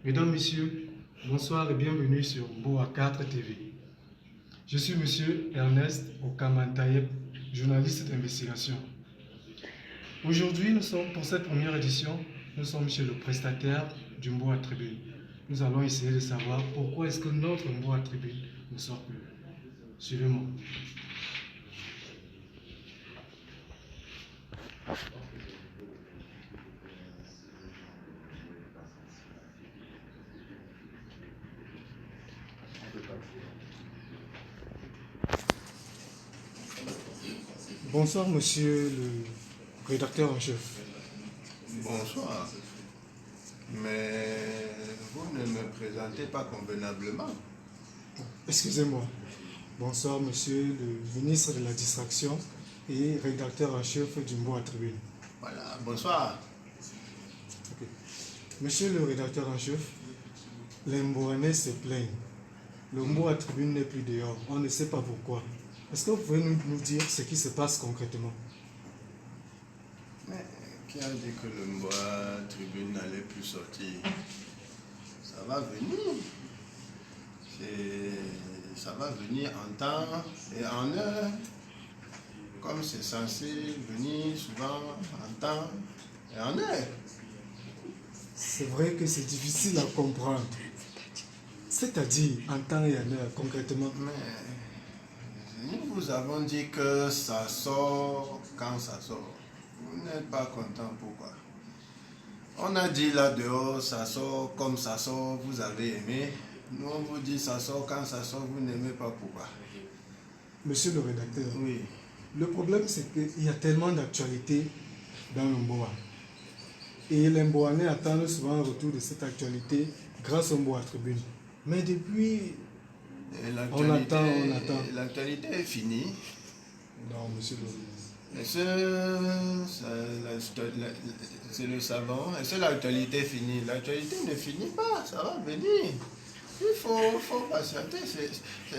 Mesdames, Messieurs, bonsoir et bienvenue sur Mboa 4 TV. Je suis Monsieur Ernest Okaman-Tayeb, journaliste d'investigation. Aujourd'hui, pour cette première édition, nous sommes chez le prestataire du Mboa Tribune. Nous allons essayer de savoir pourquoi est-ce que notre Mboa Tribune ne sort plus. Suivez-moi. Bonsoir, monsieur le rédacteur en chef. Bonsoir. Mais vous ne me présentez pas convenablement. Excusez-moi. Bonsoir, monsieur le ministre de la Distraction et rédacteur en chef du Mboa Tribune. Voilà, bonsoir. Okay. Monsieur le rédacteur en chef, les Mboanais se plaignent. Le Mboa Tribune n'est plus dehors. On ne sait pas pourquoi. Est-ce que vous pouvez nous dire ce qui se passe concrètement? Mais qui a dit que le Mboa Tribune n'allait plus sortir? Ça va venir. Ça va venir en temps et en heure. Comme c'est censé venir souvent en temps et en heure. C'est vrai que c'est difficile à comprendre. C'est-à-dire en temps et en heure, concrètement. Mais nous vous avons dit que ça sort quand ça sort. Vous n'êtes pas content, pourquoi? On a dit là dehors, ça sort comme ça sort, vous avez aimé. Nous on vous dit ça sort quand ça sort, vous n'aimez pas, pourquoi? Monsieur le rédacteur, Oui. le problème c'est qu'il y a tellement d'actualités dans le Mboa. Et les Mboanais attendent souvent un retour de cette actualité grâce au Mboa Tribune. Mais depuis, on attend. L'actualité est finie. Non, monsieur le... C'est le savant. Et c'est l'actualité finie. L'actualité ne finit pas, ça va venir. Il faut patienter.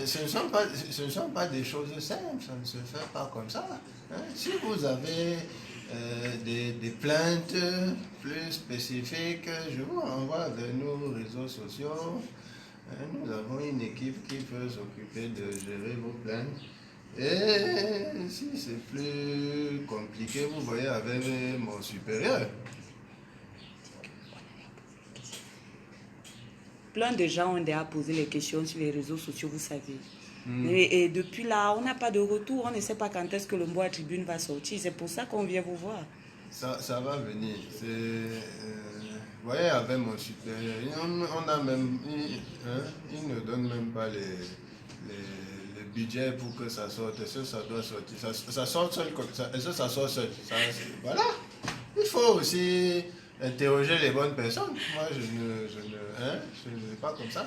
Ce ne sont pas des choses simples, ça ne se fait pas comme ça. Hein? Si vous avez des plaintes plus spécifiques, je vous renvoie vers nos réseaux sociaux. Nous avons une équipe qui peut s'occuper de gérer vos plaintes. Et si c'est plus compliqué, vous voyez avec mon supérieur. Plein de gens ont déjà posé les questions sur les réseaux sociaux, vous savez. Et depuis là, on n'a pas de retour. On ne sait pas quand est-ce que le Mboa Tribune va sortir. C'est pour ça qu'on vient vous voir. Ça va venir. Vous voyez, avec mon supérieur, on a même, il ne donne même pas le budget pour que ça sorte. Est-ce que ça doit sortir? Ça sort seul comme ça. Est-ce que ça sort seul? Voilà. Il faut aussi interroger les bonnes personnes. Moi, je ne vais pas comme ça.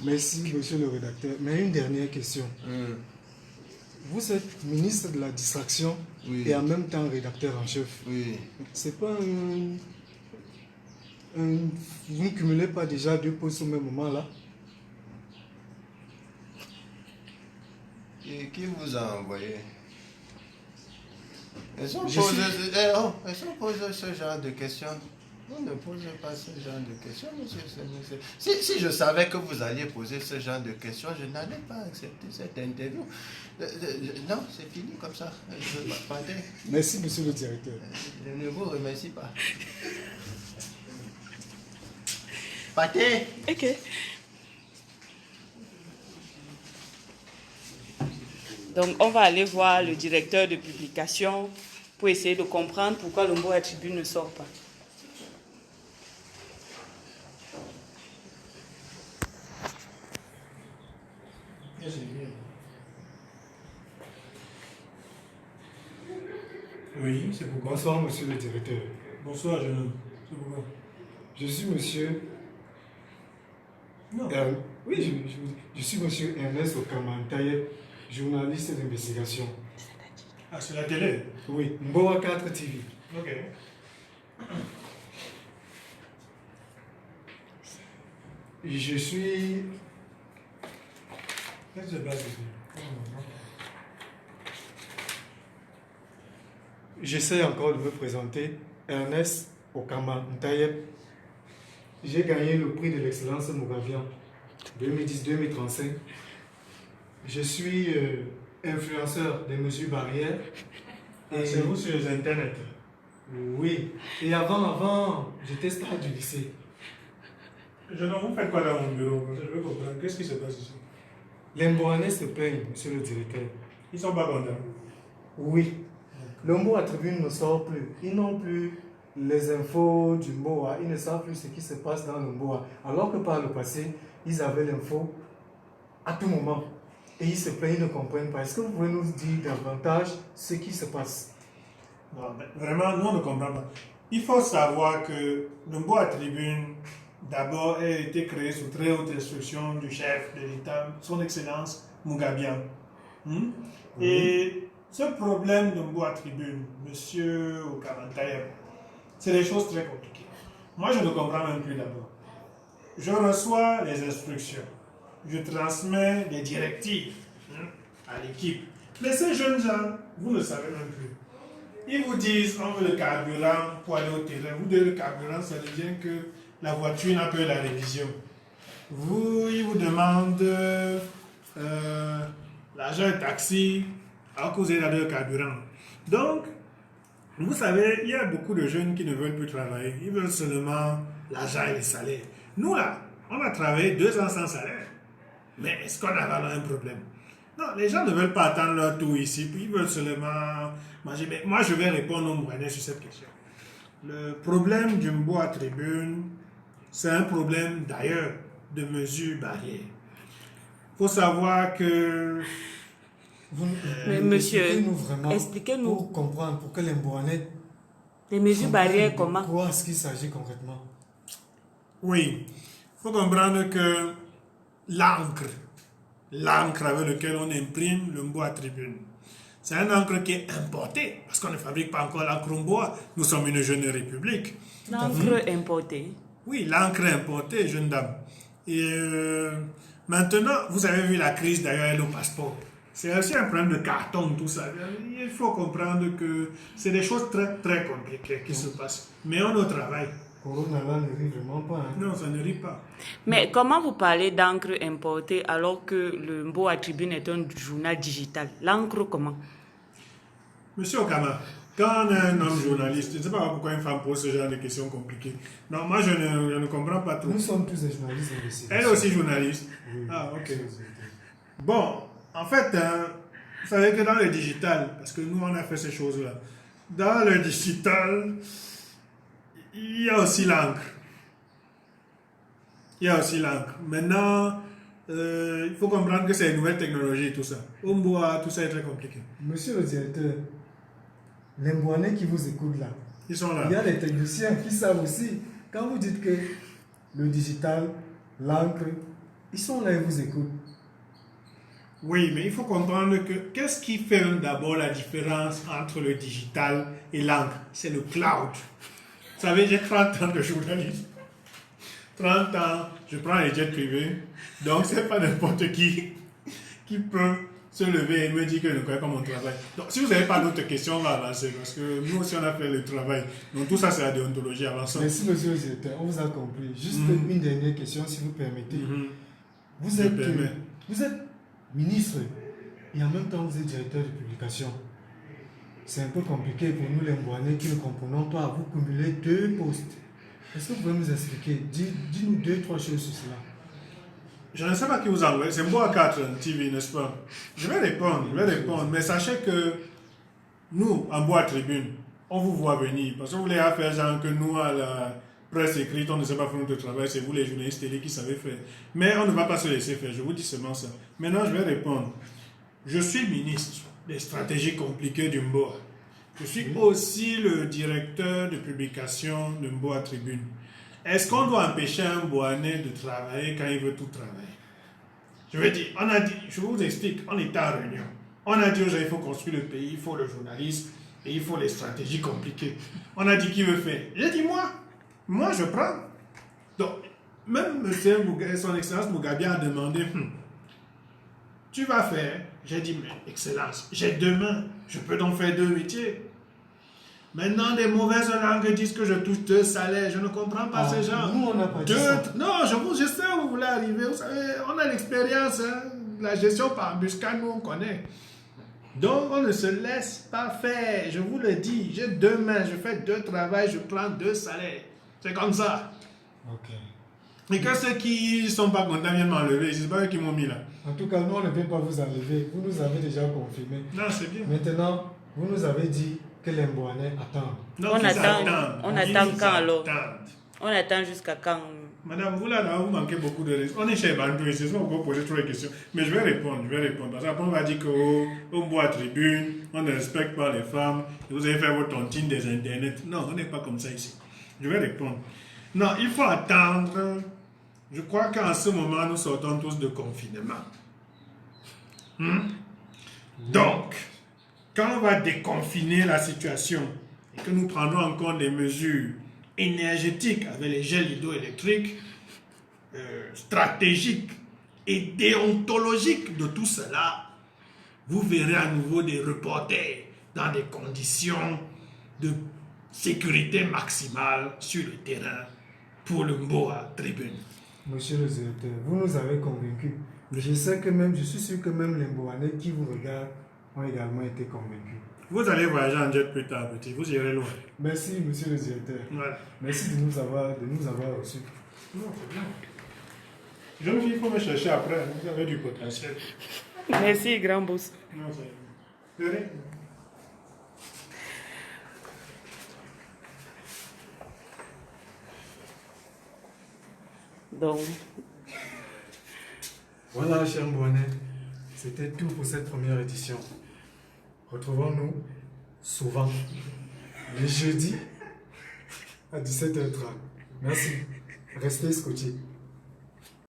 Merci, monsieur le rédacteur. Mais une dernière question. Vous êtes ministre de la Distraction et en même temps rédacteur en chef. Oui. C'est pas vous ne cumulez pas déjà deux postes au même moment là? Et qui vous a envoyé? Elles ont posé ce genre de questions. Vous ne posez pas ce genre de questions, monsieur. Si je savais que vous alliez poser ce genre de questions, je n'allais pas accepter cette interview. Non, c'est fini comme ça. Merci, monsieur le directeur. Je ne vous remercie pas. Pâté. Ok. Donc, on va aller voir le directeur de publication pour essayer de comprendre pourquoi le Mboa Tribune ne sort pas. Oui, c'est pourquoi. Bonsoir, monsieur le directeur. Bonsoir, jeune homme. C'est pourquoi. Je suis monsieur... Non. Oui, je suis monsieur Ernest Okaman-Tayeb, journaliste d'investigation. Ah, c'est la télé. Oui, Mboa 4 TV. Ok. Je suis... Qu'est-ce qui se passe ici? J'essaie encore de me présenter. Ernest Okaman-Tayeb, j'ai gagné le prix de l'excellence Mugabian 2010-2035. Je suis influenceur des mesures barrières. Et c'est vous sur les internets? Oui. Et avant, j'étais star du lycée. Jeune homme, vous faites quoi dans mon bureau? Je veux comprendre. Qu'est-ce qui se passe ici? Les Mbouanais se plaignent, monsieur le directeur. Ils sont pas contents. Oui. Le Mboa Tribune ne sort plus. Ils n'ont plus les infos du Mboa. Ils ne savent plus ce qui se passe dans le Mboa. Alors que par le passé, ils avaient l'info à tout moment. Et ils se plaignent, ils ne comprennent pas. Est-ce que vous pouvez nous dire davantage ce qui se passe? Non, mais vraiment, nous, on ne comprend pas. Il faut savoir que le Mboa Tribune, d'abord, a été créé sous très haute instruction du chef de l'État, son Excellence Mugabian. Et ce problème de Mboa Tribune, monsieur Okamantaye, c'est des choses très compliquées. Moi, je ne comprends même plus d'abord. Je reçois les instructions, je transmets des directives à l'équipe. Mais ces jeunes gens, vous ne savez même plus. Ils vous disent, on veut le carburant pour aller au terrain. Vous donnez le carburant, ça devient que la voiture n'a pas eu la révision. Ils vous demandent l'argent de taxi à cause de le carburant. Donc, vous savez, il y a beaucoup de jeunes qui ne veulent plus travailler. Ils veulent seulement l'argent et le salaire. Nous, là, on a travaillé 2 ans sans salaire. Mais est-ce qu'on a vraiment un problème? Non, les gens ne veulent pas attendre leur tour ici, puis ils veulent seulement manger. Mais moi, je vais répondre aux Mouanais sur cette question. Le problème du Mboa Tribune, c'est un problème d'ailleurs de mesures barrières. Il faut savoir que... Mais monsieur, expliquez-nous vraiment, expliquez-nous. pour comprendre, pour que les Mbouanais Les mesures barrières, de comment? quoi est-ce qu'il s'agit concrètement? Oui, il faut comprendre que l'encre avec laquelle on imprime le Mboa Tribune, c'est un encre qui est importé, parce qu'on ne fabrique pas encore l'encre Mboa. Nous sommes une jeune république. L'encre importée. Oui, l'encre importée, jeune dame. Et maintenant, vous avez vu la crise d'ailleurs avec le passeport. C'est aussi un problème de carton, tout ça. Il faut comprendre que c'est des choses très, très compliquées qui se passent. Mais on est au travail. Corona là ne rit vraiment pas. Hein. Non, ça ne rit pas. Mais comment vous parlez d'encre importée alors que le Mboa Tribune est un journal digital? L'encre comment? Monsieur Okama, quand on est un homme journaliste, je ne sais pas pourquoi une femme pose ce genre de questions compliquées. Non, moi je ne comprends pas tout. Nous sommes tous des journalistes investis. Elle est aussi journaliste. Oui. Ah, ok. Bon, en fait, vous savez que dans le digital, parce que nous on a fait ces choses-là, dans le digital, il y a aussi l'encre. Il y a aussi l'encre. Maintenant, il faut comprendre que c'est une nouvelle technologie, tout ça. Au Mboa, tout ça est très compliqué. Monsieur le directeur, les Mbouanais qui vous écoutent là, Ils sont là. il y a les techniciens qui savent aussi. Quand vous dites que le digital, l'encre, ils sont là et vous écoutent. Oui, mais il faut comprendre que qu'est-ce qui fait d'abord la différence entre le digital et l'encre? C'est le cloud. Vous savez, j'ai 30 ans de journalisme. 30 ans, je prends les jets privés. Donc, c'est pas n'importe qui peut se lever et me dire que je ne connais pas mon travail. Donc, si vous n'avez pas d'autres questions, on va avancer. Parce que nous aussi, on a fait le travail. Donc, tout ça, c'est la déontologie. Avançons. Merci, monsieur le directeur. On vous a compris. Juste une dernière question, si vous permettez. Vous Je êtes, permets. vous êtes ministre et en même temps, vous êtes directeur de publication. C'est un peu compliqué pour nous, les Mbouanais, qui ne comprenons pas. Vous cumulez 2 postes. Est-ce que vous pouvez nous expliquer? Dis-nous 2-3 choses sur cela. Je ne sais pas qui vous a envoyé. C'est Mboa 4 TV, n'est-ce pas? Je vais répondre. Mais sachez que nous, en Mboa Tribune, on vous voit venir. Parce que vous voulez faire genre que nous, à la presse écrite, on ne sait pas faire notre travail. C'est vous, les journalistes télé, qui savez faire. Mais on ne va pas se laisser faire. Je vous dis seulement ça. Maintenant, je vais répondre. Je suis ministre des stratégies compliquées du Mboa. Je suis aussi le directeur de publication de Mboa Tribune. Est-ce qu'on doit empêcher un Mbouanais de travailler quand il veut tout travailler? Je veux dire, on a dit, je vous explique, on était en réunion. On a dit aux gens, il faut construire le pays, il faut le journalisme et il faut les stratégies compliquées. On a dit qui veut faire? J'ai dit moi je prends. Donc, même monsieur son excellence Mugabe a demandé, tu vas faire? J'ai dit, mais excellence, j'ai 2 mains, je peux donc faire 2 métiers. Maintenant, des mauvaises langues disent que je touche 2 salaires. Je ne comprends pas ces gens. Nous, on n'a pas dit ça. Non, je sais où vous voulez arriver. Vous savez, on a l'expérience. Hein. La gestion par embuscade, nous, on connaît. Donc, on ne se laisse pas faire. Je vous le dis. J'ai 2 mains, je fais 2 travails, je prends 2 salaires. C'est comme ça. Ok. Et que ceux qui ne sont pas contents viennent m'enlever, c'est pas eux qui m'ont mis là. En tout cas, nous, on ne vient pas vous enlever. Vous nous avez déjà confirmé. Non, c'est bien. Maintenant, vous nous avez dit que les Mbouanais attendent. Non, On qu'ils attend- attendent. on Ils attend nous quand, alors? attendent. On attend jusqu'à quand? Madame, vous là, vous manquez beaucoup de raisons. On est chez Bantou ici, c'est pour poser trop de questions. Mais je vais répondre. Parce qu'après, on va dire qu'au bois tribune, on ne respecte pas les femmes, et vous allez faire votre tontine des internets. Non, on n'est pas comme ça ici. Je vais répondre. Non, il faut attendre. Je crois qu'en ce moment, nous sortons tous de confinement. Donc, quand on va déconfiner la situation et que nous prendrons encore des mesures énergétiques avec les gels hydroélectriques, stratégiques et déontologiques de tout cela, vous verrez à nouveau des reporters dans des conditions de sécurité maximale sur le terrain pour le Mboa Tribune. Monsieur le directeur, vous nous avez convaincus. Je suis sûr que même les Mbouanais qui vous regardent ont également été convaincus. Vous allez voyager en jet plus tard, petit. Vous irez loin. Merci, monsieur le directeur. Voilà. Merci de nous avoir reçus. Non, c'est bien. Jeune fille, il faut me chercher après. Vous avez du potentiel. Merci, grand boss. Non, c'est de rien. Donc, Voilà, chers Mbouanais, c'était tout pour cette première édition. Retrouvons-nous souvent les jeudis à 17h30. Merci. Restez scotchés.